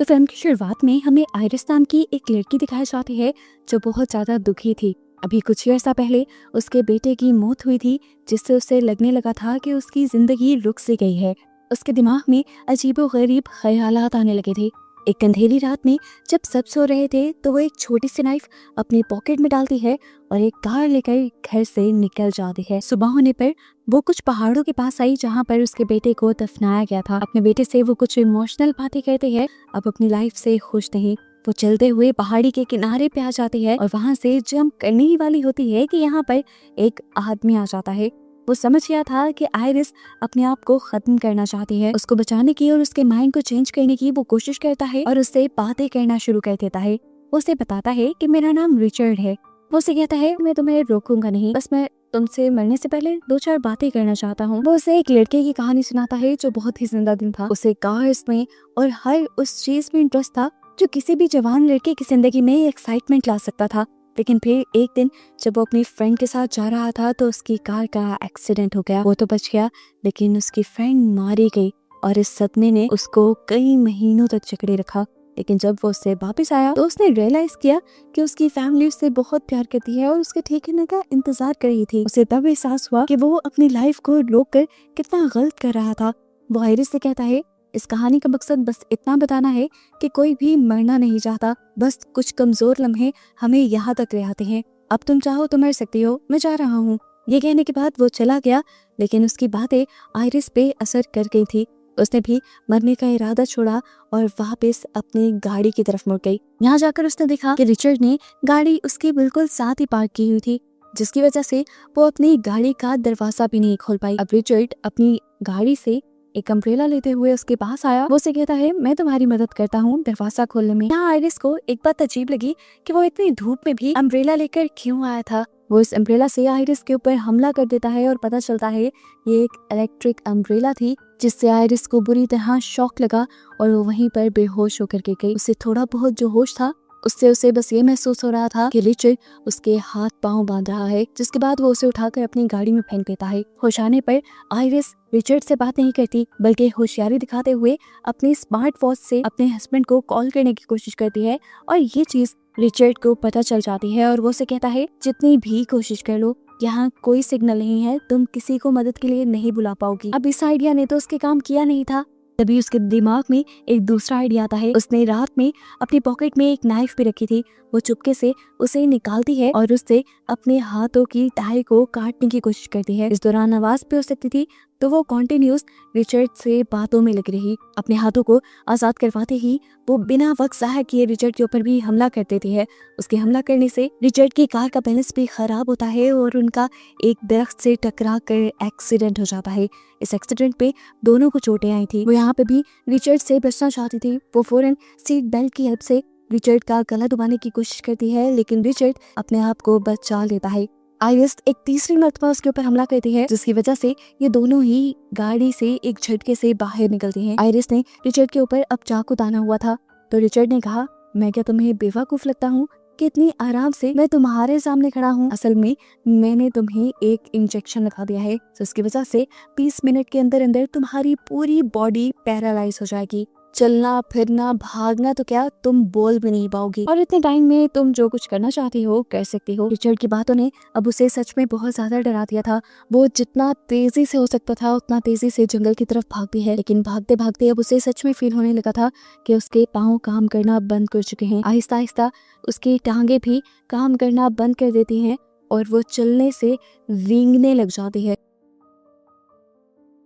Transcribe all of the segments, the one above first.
तो फिल्म की शुरुआत में हमें आइरिस नाम की एक लड़की दिखाई जाती है जो बहुत ज़्यादा दुखी थी। अभी कुछ ही अर्सा पहले उसके बेटे की मौत हुई थी, जिससे उसे लगने लगा था कि उसकी ज़िंदगी रुक सी गई है। उसके दिमाग में अजीबोगरीब ख्यालात आने लगे थे। एक अंधेरी रात में जब सब सो रहे थे तो वो एक छोटी सी नाइफ अपनी पॉकेट में डालती है और एक कार लेकर घर से निकल जाती है। सुबह होने पर वो कुछ पहाड़ों के पास आई जहाँ पर उसके बेटे को दफनाया गया था। अपने बेटे से वो कुछ इमोशनल बातें कहते हैं। अब अपनी लाइफ से खुश नहीं, वो चलते हुए पहाड़ी के किनारे पे आ जाती है और वहाँ से जंप करने ही वाली होती है कि यहाँ पर एक आदमी आ जाता है। वो समझ गया था कि आइरिस अपने आप को खत्म करना चाहती है। उसको बचाने की और उसके माइंड को चेंज करने की वो कोशिश करता है और उससे बातें करना शुरू कर देता है। वो उसे बताता है कि मेरा नाम रिचर्ड है। वो उसे कहता है मैं तुम्हें रोकूंगा नहीं, बस मैं तुमसे मरने से पहले 2-4 बातें करना चाहता हूँ। वो उसे एक लड़के की कहानी सुनाता है जो बहुत ही जिंदा दिल था। उसे कार्स में और हर उस चीज में इंटरेस्ट था जो किसी भी जवान लड़के की जिंदगी में एक्साइटमेंट ला सकता था। लेकिन फिर एक दिन जब वो अपनी फ्रेंड के साथ जा रहा था तो उसकी कार का एक्सीडेंट हो गया। वो तो बच गया लेकिन उसकी फ्रेंड मारी गई और इस सदमे ने उसको कई महीनों तक जकड़े रखा। लेकिन जब वो उससे वापस आया तो उसने रियलाइज किया कि उसकी फैमिली उससे बहुत प्यार करती है और उसके ठीक होने का इंतजार कर रही थी। उसे तब एहसास हुआ कि वो अपनी लाइफ को रोककर कितना गलत कर रहा था। वो आइरिस से कहता है इस कहानी का मकसद बस इतना बताना है कि कोई भी मरना नहीं चाहता, बस कुछ कमजोर लम्हे हमें यहाँ तक ले आते हैं। अब तुम चाहो तो मर सकती हो, मैं जा रहा हूँ। ये कहने के बाद वो चला गया, लेकिन उसकी बातें आइरिस पे असर कर गई थी। उसने भी मरने का इरादा छोड़ा और वापस अपनी गाड़ी की तरफ मुड़ गई। यहाँ जाकर उसने देखा कि रिचर्ड ने गाड़ी उसके बिल्कुल साथ ही पार्क की हुई थी, जिसकी वजह से वो अपनी गाड़ी का दरवाजा भी नहीं खोल पाई। अब रिचर्ड अपनी गाड़ी से एक अम्ब्रेला लेते हुए उसके पास आया। वो उसे कहता है मैं तुम्हारी मदद करता हूँ दरवाजा खोलने में। यहाँ आइरिस को एक बात अजीब लगी कि वो इतनी धूप में भी अम्ब्रेला लेकर क्यों आया था। वो इस अम्ब्रेला से आइरिस के ऊपर हमला कर देता है और पता चलता है ये एक इलेक्ट्रिक अम्ब्रेला थी, जिससे आइरिस को बुरी तरह शॉक लगा और वो वहीं पर बेहोश होकर गिर गई। उसे थोड़ा बहुत जो होश था उससे उसे बस ये महसूस हो रहा था कि रिचर्ड उसके हाथ पांव बांध रहा है, जिसके बाद वो उसे उठाकर अपनी गाड़ी में फेंक देता है। होश आने पर आइरिस रिचर्ड से बात नहीं करती, बल्कि होशियारी दिखाते हुए अपनी स्मार्ट वॉच से अपने हस्बैंड को कॉल करने की कोशिश करती है और ये चीज रिचर्ड को पता चल जाती है और वो उसे कहता है जितनी भी कोशिश कर लो यहाँ कोई सिग्नल नहीं है, तुम किसी को मदद के लिए नहीं बुला पाओगी। अब इस आइडिया ने तो उसके काम किया नहीं था। तभी उसके दिमाग में एक दूसरा आइडिया आता है। उसने रात में अपनी पॉकेट में एक नाइफ भी रखी थी। वो चुपके से उसे निकालती है और उससे अपने हाथों की टाई को काटने की कोशिश करती है। इस दौरान आवाज भी हो सकती थी, तो वो कॉन्टिन्यूस रिचर्ड से बातों में लगी रही। अपने हाथों को आजाद करवाते ही वो बिना वक्त जाहिर किए रिचर्ड के ऊपर भी हमला कर देती है। उसके हमला करने से रिचर्ड की कार का बैलेंस भी खराब होता है और उनका एक दरख्त से टकरा कर एक्सीडेंट हो जाता है। इस एक्सीडेंट पे दोनों को चोटें आई थी। वो यहाँ पे भी रिचर्ड से बचना चाहती थी। वो फौरन सीट बेल्ट की हेल्प से रिचर्ड का गला दबाने की कोशिश करती है, लेकिन रिचर्ड अपने आप को बचा लेता है। आइरिस एक तीसरी मर्तबा उसके ऊपर हमला करती है, जिसकी वजह से ये दोनों ही गाड़ी से एक झटके से बाहर निकलती हैं। आइरिस ने रिचर्ड के ऊपर अब चाकू ताना हुआ था, तो रिचर्ड ने कहा मैं क्या तुम्हें बेवकूफ लगता हूँ कि इतनी आराम से मैं तुम्हारे सामने खड़ा हूँ। असल में मैंने तुम्हें एक इंजेक्शन लगा दिया है, जिसकी वजह से 20 मिनट के अंदर अंदर तुम्हारी पूरी बॉडी पैरालाइज हो जाएगी। चलना फिरना भागना तो क्या, तुम बोल भी नहीं पाओगी और इतने टाइम में तुम जो कुछ करना चाहती हो कर सकती हो। रिचर्ड की बातों ने अब उसे सच में बहुत ज्यादा डरा दिया था। वो जितना तेजी से हो सकता था उतना तेजी से जंगल की तरफ भागती है, लेकिन भागते भागते अब उसे सच में फील होने लगा था कि उसके पाँव काम करना बंद कर चुके हैं। आहिस्ता आहिस्ता उसकी टांगे भी काम करना बंद कर देती हैं और वो चलने से रेंगने लग जाती है।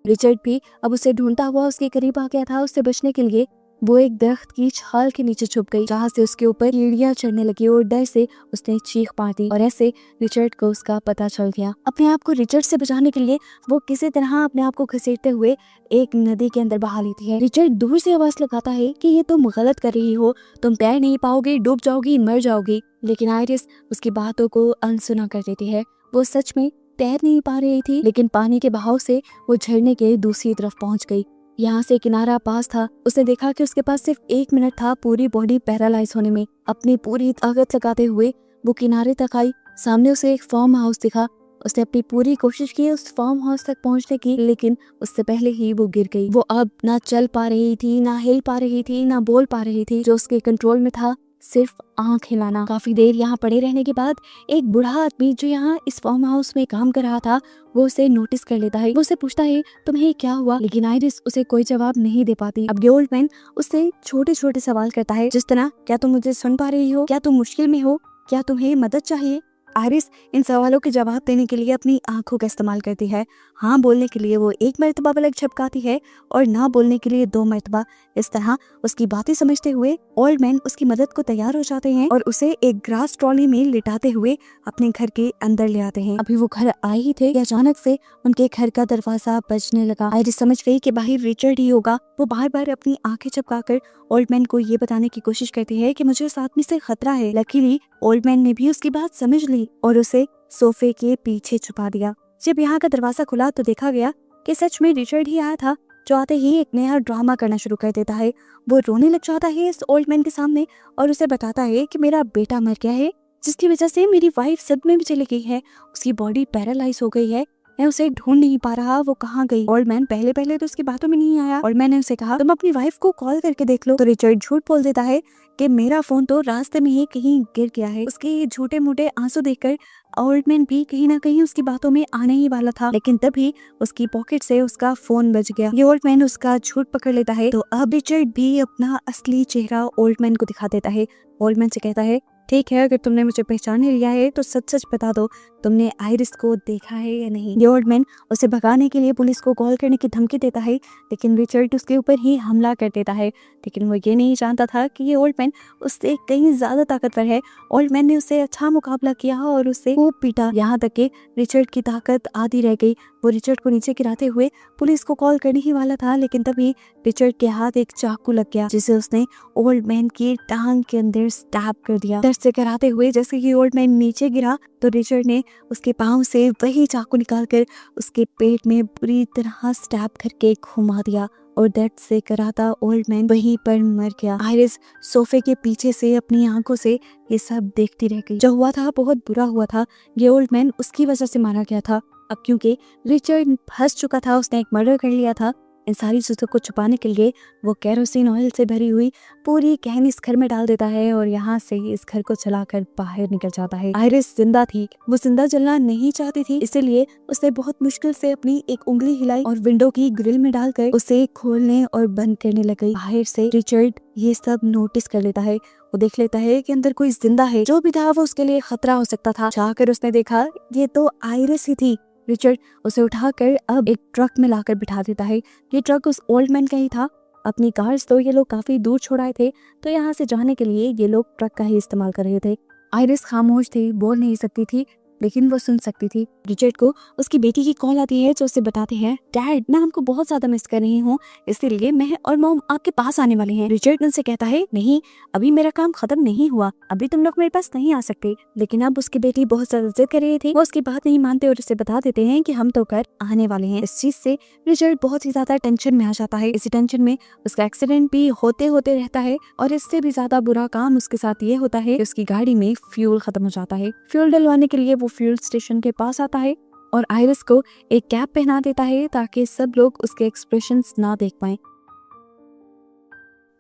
रिचर्ड भी अब उसे ढूंढता हुआ उसके करीब आ गया था। उससे बचने के लिए वो एक दरख्त की छाल के नीचे छुप गई, जहाँ से उसके ऊपर कीड़ियां चढ़ने लगी और डर से उसने चीख मार दी और ऐसे रिचर्ड को उसका पता चल गया। अपने आप को रिचर्ड से बचाने के लिए वो किसी तरह अपने आप को घसीटते हुए एक नदी के अंदर बहा लेती है। रिचर्ड दूर से आवाज लगाता है कि ये तुम गलत कर रही हो, तुम तैर नहीं पाओगी, डूब जाओगी, मर जाओगी। लेकिन आइरिस उसकी बातों को अनसुना कर देती है। वो सच में तैर नहीं पा रही थी, लेकिन पानी के बहाव से वो झरने के दूसरी तरफ पहुंच गई। यहाँ से किनारा पास था। उसने देखा कि उसके पास सिर्फ 1 मिनट था पूरी बॉडी पैरालाइज होने में। अपनी पूरी ताकत लगाते हुए वो किनारे तक आई। सामने उसे एक फार्म हाउस दिखा। उसने अपनी पूरी कोशिश की उस फार्म हाउस तक पहुंचने की, लेकिन उससे पहले ही वो गिर गई। वो अब ना चल पा रही थी, ना हिल पा रही थी, ना बोल पा रही थी। जो उसके कंट्रोल में था सिर्फ आंख हिलाना। काफी देर यहाँ पड़े रहने के बाद एक बूढ़ा आदमी जो यहाँ इस फार्म हाउस में काम कर रहा था, वो उसे नोटिस कर लेता है। वो उसे पूछता है तुम्हें क्या हुआ, लेकिन आइरिस उसे कोई जवाब नहीं दे पाती। अब ये ओल्ड मैन उससे छोटे छोटे सवाल करता है, जिस तरह क्या तुम मुझे सुन पा रही हो, क्या तुम मुश्किल में हो, क्या तुम्हें मदद चाहिए। आइरिस इन सवालों के जवाब देने के लिए अपनी आंखों का इस्तेमाल करती है। हाँ बोलने के लिए वो एक मर्तबा पलक झपकाती है और ना बोलने के लिए 2 मर्तबा। इस तरह उसकी बातें समझते हुए ओल्ड मैन उसकी मदद को तैयार हो जाते हैं और उसे एक ग्रास ट्रॉली में लिटाते हुए अपने घर के अंदर ले आते हैं। अभी वो घर आए ही थे कि अचानक से उनके घर का दरवाजा बजने लगा। आइरिस समझ गई कि बाहर रिचर्ड ही होगा। वो बार बार अपनी आंखें झपकाकर ओल्ड मैन को ये बताने की कोशिश करती है कि मुझे उस आदमी से खतरा है। लकीली ओल्ड मैन ने भी उसकी बात समझ ली और उसे सोफे के पीछे छुपा दिया। जब यहाँ का दरवाजा खुला तो देखा गया कि सच में रिचर्ड ही आया था, जो आते ही एक नया ड्रामा करना शुरू कर देता है। वो रोने लग जाता है इस ओल्ड मैन के सामने और उसे बताता है कि मेरा बेटा मर गया है, जिसकी वजह से मेरी वाइफ सदमे में चली गई है। उसकी बॉडी पैरालाइज हो गई है, मैं उसे ढूंढ नहीं पा रहा, वो कहाँ गई। ओल्ड मैन पहले तो उसकी बातों में नहीं आया और मैंने उसे कहा तुम अपनी वाइफ को कॉल करके देख लो। तो रिचर्ड झूठ बोल देता है कि मेरा फोन तो रास्ते में ही कहीं गिर गया है। उसके ये झूठे मूठे आंसू देखकर ओल्ड मैन भी कहीं ना कहीं उसकी बातों में आने ही वाला था, लेकिन तभी उसकी पॉकेट से उसका फोन बज गया। ये ओल्ड मैन उसका झूठ पकड़ लेता है तो अब रिचर्ड भी अपना असली चेहरा ओल्ड मैन को दिखा देता है। ओल्ड मैन से कहता है ठीक है, अगर तुमने मुझे पहचान लिया है तो सच सच बता दो, तुमने आइरिस को देखा है या नहीं। ये ओल्ड मैन उसे भगाने के लिए पुलिस को कॉल करने की धमकी देता है, लेकिन रिचर्ड उसके ऊपर ही हमला कर देता है। लेकिन वो ये नहीं जानता था कि ये ओल्ड मैन उससे कहीं ज्यादा ताकतवर है। ओल्ड मैन ने उससे अच्छा मुकाबला किया और उससे खूब पीटा, यहाँ तक कि रिचर्ड की ताकत आधी रह गई। वो रिचर्ड को नीचे गिराते हुए पुलिस को कॉल करने ही वाला था, लेकिन तभी रिचर्ड के हाथ एक चाकू लग गया, जिसे उसने ओल्ड मैन की टांग के अंदर स्टैब कर दिया। दर्द से कराते हुए जैसे ही ओल्ड मैन नीचे गिरा तो रिचर्ड ने उसके पांव से वही चाकू निकालकर उसके पेट में बुरी तरह स्टैब करके घुमा दिया और दर्द से कराता ओल्ड मैन वहीं पर मर गया। आइरिस सोफे के पीछे से अपनी आंखों से ये सब देखती रह गई। जो हुआ था बहुत बुरा हुआ था। ये ओल्ड मैन उसकी वजह से मारा गया था। अब क्योंकि रिचर्ड फंस चुका था, उसने एक मर्डर कर लिया था, इन सारी चीजों को छुपाने के लिए वो केरोसिन ऑयल से भरी हुई पूरी कैन इस घर में डाल देता है और यहाँ से इस घर को चलाकर बाहर निकल जाता है। आइरिस जिंदा थी, वो जिंदा जलना नहीं चाहती थी, इसलिए उसने बहुत मुश्किल से अपनी एक उंगली हिलाई और विंडो की ग्रिल में डालकर उसे खोलने और बंद करने लग गई। बाहर से रिचर्ड ये सब नोटिस कर लेता है। वो देख लेता है कि अंदर कोई जिंदा है। जो भी था वो उसके लिए खतरा हो सकता था। जाकर उसने देखा ये तो आइरिस ही थी। रिचर्ड उसे उठाकर अब एक ट्रक में लाकर बिठा देता है। ये ट्रक उस ओल्ड मैन का ही था। अपनी कार्स तो ये लोग काफी दूर छोड़ाए थे, तो यहाँ से जाने के लिए ये लोग ट्रक का ही इस्तेमाल कर रहे थे। आइरिस खामोश थी, बोल नहीं सकती थी, लेकिन वो सुन सकती थी। रिचर्ड को उसकी बेटी की कॉल आती है जो उसे बताते हैं डैड मैं आपको बहुत ज्यादा मिस कर रही हूँ, इसीलिए मैं और मॉम आपके पास आने वाले हैं। रिचर्ड उनसे कहता है नहीं, अभी मेरा काम खत्म नहीं हुआ, अभी तुम लोग मेरे पास नहीं आ सकते। लेकिन अब उसकी बेटी बहुत ज्यादा जिद कर रही थी। वो उसकी बात नहीं मानते और उसे बता देते हैं कि हम तो घर आने वाले हैं। इस चीज से रिचर्ड बहुत ही ज्यादा टेंशन में आ जाता है। इसी टेंशन में उसका एक्सीडेंट भी होते होते रहता है और इससे भी ज्यादा बुरा काम उसके साथ ये होता है कि उसकी गाड़ी में फ्यूल खत्म हो जाता है। फ्यूल डलवाने के लिए वो फ्यूल स्टेशन के पास आता है और आइरिस को एक कैप पहना देता है ताकि सब लोग उसके एक्सप्रेशंस ना देख पाएं।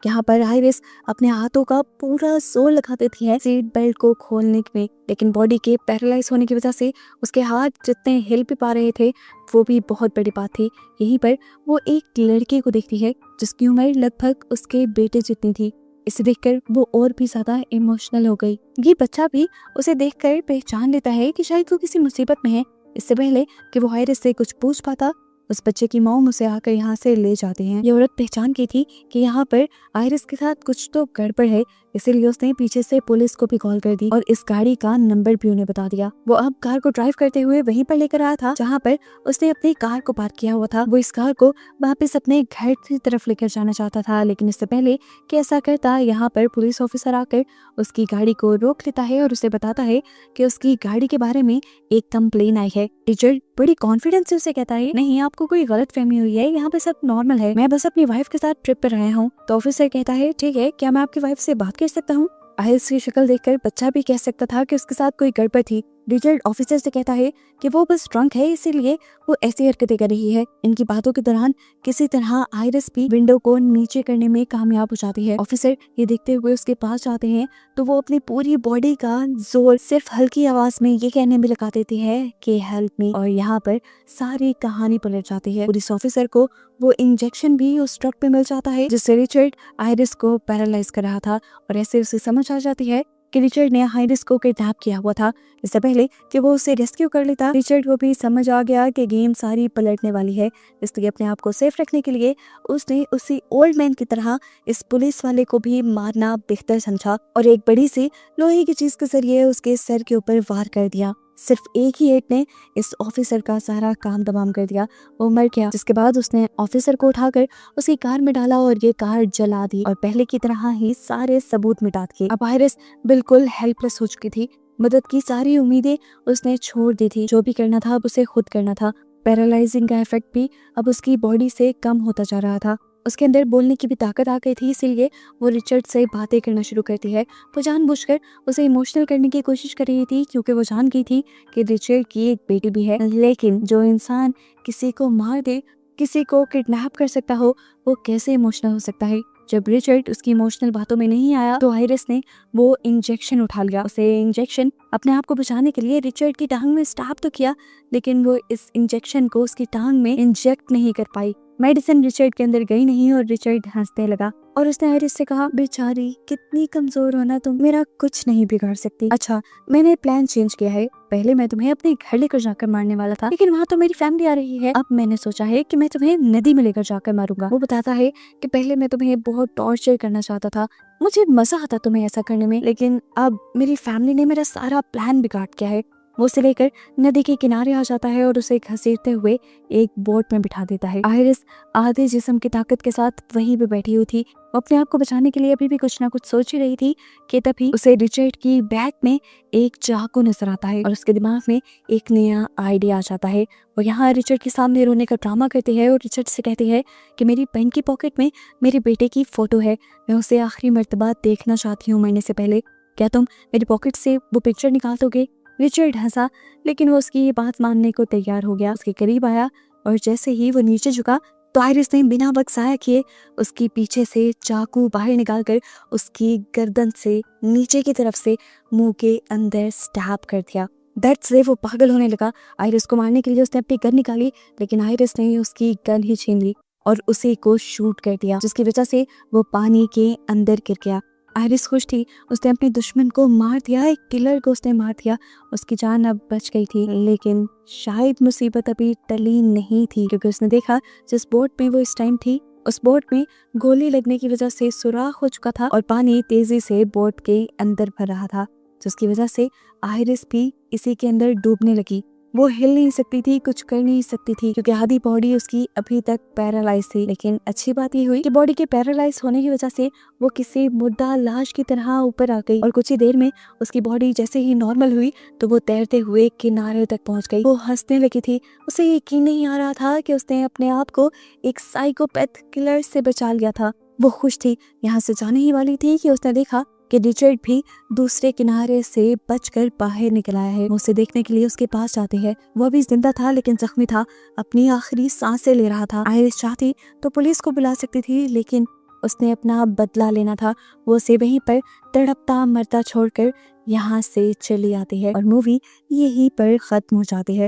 यहाँ पर आइरिस अपने हाथों का पूरा जोर लगा देती है सीट बेल्ट को खोलने में, लेकिन बॉडी के पैरालाइज होने की वजह से उसके हाथ जितने हिल भी पा रहे थे वो भी बहुत बड़ी बात थी। यहीं पर वो एक लड़के को देखती है जिसकी उम्र लगभग उसके बेटे जितनी थी। इसे देखकर वो और भी ज्यादा इमोशनल हो गई। ये बच्चा भी उसे देखकर पहचान लेता है कि शायद वो किसी मुसीबत में है। इससे पहले कि वो आइरिस से कुछ पूछ पाता, उस बच्चे की मॉम उसे आकर यहाँ से ले जाते हैं। ये औरत पहचान की थी कि यहाँ पर आइरिस के साथ कुछ तो गड़बड़ है, इसीलिए उसने पीछे से पुलिस को भी कॉल कर दी और इस गाड़ी का नंबर भी उन्हें बता दिया। वो अब कार को ड्राइव करते हुए वहीं पर लेकर आया था जहाँ पर उसने अपनी कार को पार्क किया हुआ था। वो इस कार को वापस अपने घर की तरफ लेकर जाना चाहता था, लेकिन इससे पहले कि ऐसा करता, यहाँ पर पुलिस ऑफिसर आकर उसकी गाड़ी को रोक लेता है और उसे बताता है कि उसकी गाड़ी के बारे में एक कंप्लेन आई है। रिचर्ड बड़ी कॉन्फिडेंस से उसे कहता है नहीं, आपको कोई गलत फहमी हुई है, यहाँ पे सब नॉर्मल है, मैं बस अपनी वाइफ के साथ ट्रिप पर आया हूँ। तो ऑफिसर कहता है ठीक है, क्या मैं आपकी वाइफ से बात कर सकता हूँ। आइरिस की शक्ल देखकर बच्चा भी कह सकता था कि उसके साथ कोई गड़बड़ थी, रिचर्ड ऑफिसर से कहता है कि वो बस ड्रंक है, इसीलिए वो ऐसी हरकतें कर रही है। इनकी बातों के दौरान किसी तरह आयरिस भी विंडो को नीचे करने में कामयाब हो जाती है। ऑफिसर ये देखते हुए उसके पास जाते हैं तो वो अपनी पूरी बॉडी का जोर सिर्फ हल्की आवाज में ये कहने में लगा देती है कि हेल्प मी, और यहाँ पर सारी कहानी पलट जाती है। पुलिस ऑफिसर को वो इंजेक्शन भी उस ट्रक पे मिल जाता है जिससे रिचर्ड आयरिस को पैरालाइज कर रहा था, और ऐसे उसे समझ आ जाती है कि रिचर्ड ने आयरिस को किडनैप किया हुआ था। इससे पहले कि वो उसे रेस्क्यू कर लेता, रिचर्ड को भी समझ आ गया कि गेम सारी पलटने वाली है। इसलिए अपने आप को सेफ रखने के लिए उसने उसी ओल्ड मैन की तरह इस पुलिस वाले को भी मारना बेहतर समझा और एक बड़ी सी लोहे की चीज के जरिए उसके सर के ऊपर वार कर दिया। सिर्फ एक ही हिट ने इस ऑफिसर का सारा काम तमाम कर दिया। वो मर गया, जिसके बाद उसने ऑफिसर को उठाकर उसकी कार में डाला और ये कार जला दी और पहले की तरह ही सारे सबूत मिटा दिए। अब आयरिस बिल्कुल हेल्पलेस हो चुकी थी। मदद की सारी उम्मीदें उसने छोड़ दी थी। जो भी करना था अब उसे खुद करना था। पैरालाइजिंग का इफेक्ट भी अब उसकी बॉडी से कम होता जा रहा था। उसके अंदर बोलने की भी ताकत आ गई थी, इसीलिए वो रिचर्ड से बातें करना शुरू करती है। वो जानबूझकर उसे इमोशनल करने की कोशिश कर रही थी क्योंकि वो जान गई थी कि रिचर्ड की एक बेटी भी है। लेकिन जो इंसान किसी को मार दे, किसी को किडनैप कर सकता हो, वो कैसे इमोशनल हो सकता है। जब रिचर्ड उसकी इमोशनल बातों में नहीं आया तो आयरिस ने वो इंजेक्शन उठा लिया। उसे इंजेक्शन अपने आप को बचाने के लिए रिचर्ड की टांग में स्टैब तो किया, लेकिन वो इस इंजेक्शन को उसकी टांग में इंजेक्ट नहीं कर पाई। मेडिसिन रिचर्ड के अंदर गई नहीं और रिचर्ड हंसने लगा और उसने आयरिस से कहा, बेचारी कितनी कमजोर हो ना तुम, मेरा कुछ नहीं बिगाड़ सकती। अच्छा, मैंने प्लान चेंज किया है। पहले मैं तुम्हें अपने घर लेकर जाकर मारने वाला था, लेकिन वहाँ तो मेरी फैमिली आ रही है। अब मैंने सोचा है कि मैं तुम्हें नदी में लेकर जाकर मारूंगा। वो बताता है कि पहले मैं तुम्हें बहुत टॉर्चर करना चाहता था, मुझे मजा आता तुम्हें ऐसा करने में, लेकिन अब मेरी फैमिली ने मेरा सारा प्लान बिगाड़ दिया है। वो उसे लेकर नदी के किनारे आ जाता है और उसे घसीटते हुए एक बोट में बिठा देता है। आयरिस आधे जिस्म की ताकत के साथ वहीं पे बैठी हुई थी। वो अपने आप को बचाने के लिए अभी भी कुछ ना कुछ सोच ही रही थी कि तभी उसे रिचर्ड की बैग में एक चाकू नजर आता है और उसके दिमाग में एक नया आइडिया आ जाता है। वो यहाँ रिचर्ड के सामने रोने का ड्रामा करती है और रिचर्ड से कहती है कि मेरी पेन की पॉकेट में मेरे बेटे की फोटो है, मैं उसे आखिरी मर्तबा देखना चाहती हूँ मरने से पहले। क्या तुम मेरी पॉकेट से वो पिक्चर निकाल दोगे? रिचर्ड हंसा, लेकिन वो उसकी ये बात मानने को तैयार हो गया। उसके करीब आया और जैसे ही वो नीचे झुका तो आयरिस ने बिना बख्साया किए उसकी पीछे से चाकू बाहर निकालकर उसकी गर्दन से नीचे की तरफ से मुंह के अंदर स्टैब कर दिया। दर्द से वो पागल होने लगा। आयरिस को मारने के लिए उसने अपनी गन निकाली, लेकिन आयरिस ने उसकी गन ही छीन ली और उसे को शूट कर दिया, जिसकी वजह से वो पानी के अंदर गिर गया। आयरिस खुश थी, उसने अपने दुश्मन को मार दिया, एक किलर को उसने मार दिया। उसकी जान अब बच गई थी, लेकिन शायद मुसीबत अभी टली नहीं थी, क्योंकि उसने देखा जिस बोट में वो इस टाइम थी उस बोट में गोली लगने की वजह से सुराख हो चुका था और पानी तेजी से बोट के अंदर भर रहा था, जिसकी वजह से आयरिस भी इसी के अंदर डूबने लगी। वो हिल नहीं सकती थी, कुछ कर नहीं सकती थी, क्योंकि आधी बॉडी उसकी अभी तक पैरालाइज थी। लेकिन अच्छी बात ये हुई कि बॉडी के पैरालाइज होने की वजह से वो किसी मुर्दा लाश की तरह ऊपर आ गई और कुछ ही देर में उसकी बॉडी जैसे ही नॉर्मल हुई तो वो तैरते हुए किनारे तक पहुंच गई। वो हंसने लगी थी, उसे यकीन नहीं आ रहा था कि उसने अपने आप को एक साइकोपैथ किलर से बचा लिया था। वो खुश थी, यहाँ से जाने ही वाली थी कि उसने देखा कि रिचर्ड भी दूसरे किनारे से बचकर बाहर निकल आया है। वो उसे देखने के लिए उसके पास जाते हैं। वो भी जिंदा था लेकिन जख्मी था, अपनी आखिरी सांसें ले रहा था। आयरिस चाहती तो पुलिस को बुला सकती थी, लेकिन उसने अपना बदला लेना था। वो उसे वहीं पर तड़पता मरता छोड़कर यहाँ से चली आती है और मूवी यहीं पर खत्म हो जाती है।